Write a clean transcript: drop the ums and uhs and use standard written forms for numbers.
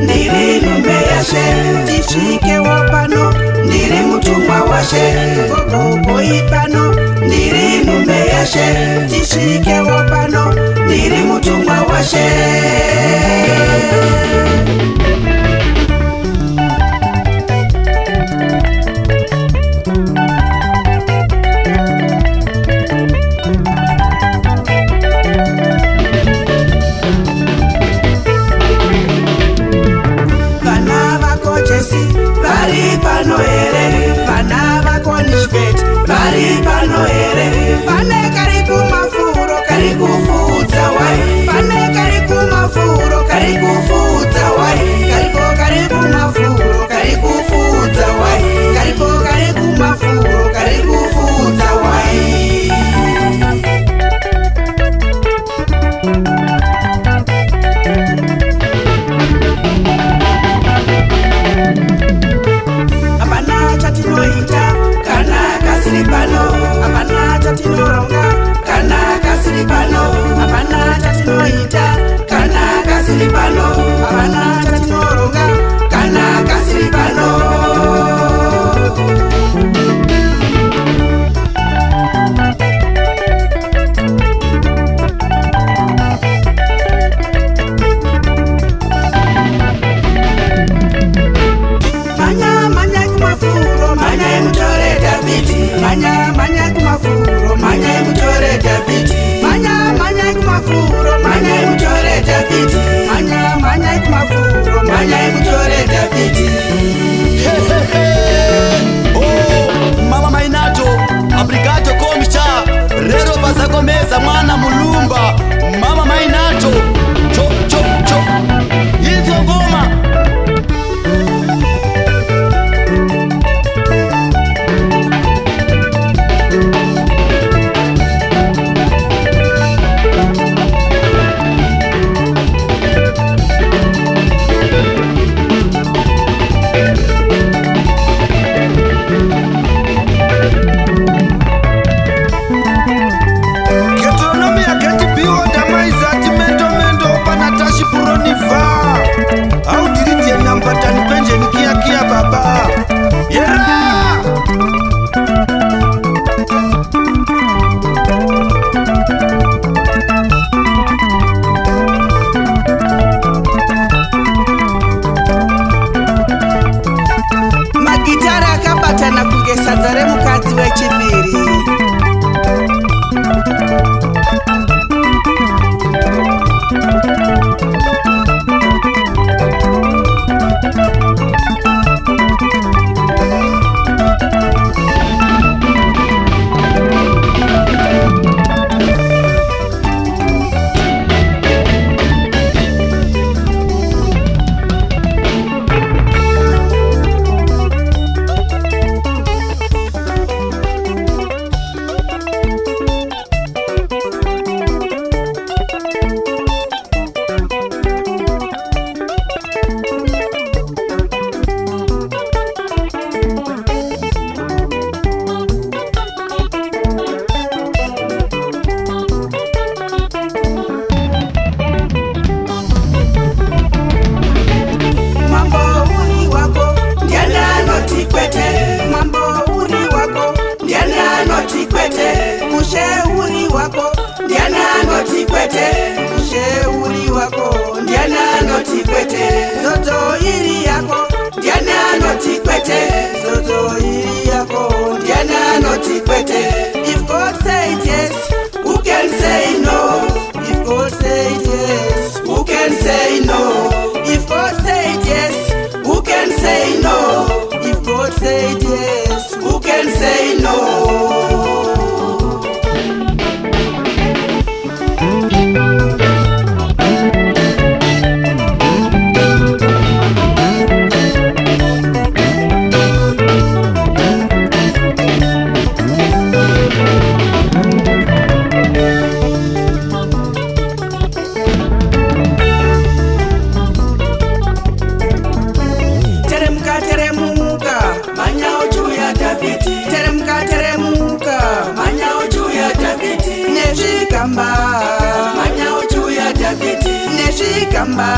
ndiri nhume yaShe. Tisvikewo pano ndiri mutumwa waShe. Gogogoi pano ndiri nhume yaShe. Tisvikewo pano ndiri mutumwa waShe. Vari pano here, vana vako Nishvet, vari pano here. Pane kari kumafuro kari kufudza wai, pane kari kumafuro kari kufudza wai, karipo kari kumafuro kari kufudza wai, karipo kari kumafuro kari kufudza wai. Apana chatinoronga kana kasiri pano. Apana chatinoita kana kasiri pano. Apana chatinoronga kana kasiri pano. Manya kumafuro, manya mutore Davidi. Manya kumafuro, manya mutore Davidi. Manya kumafuro, manya mutore Davidi. Manya kumafuro, manya mutore Davidi. Oh, Mama Mainato, obrigado komsha. Rero basakomeza mwana mulumba. Mama Mainato, cho. Hizo ngoma. Magitara akabatana kunge sadza remukadzi wechipiri. Musheuri wako ndiani anotikwete. Musheuri wako ndiani anotikwete. Zoto iri yako ndiani anotikwete. Zoto iri yako ndiani anotikwete. If God said yes, who can say no? If God said yes, who can say no? If God said yes, who can say no? If God said yes, who can say no? Nezvikamba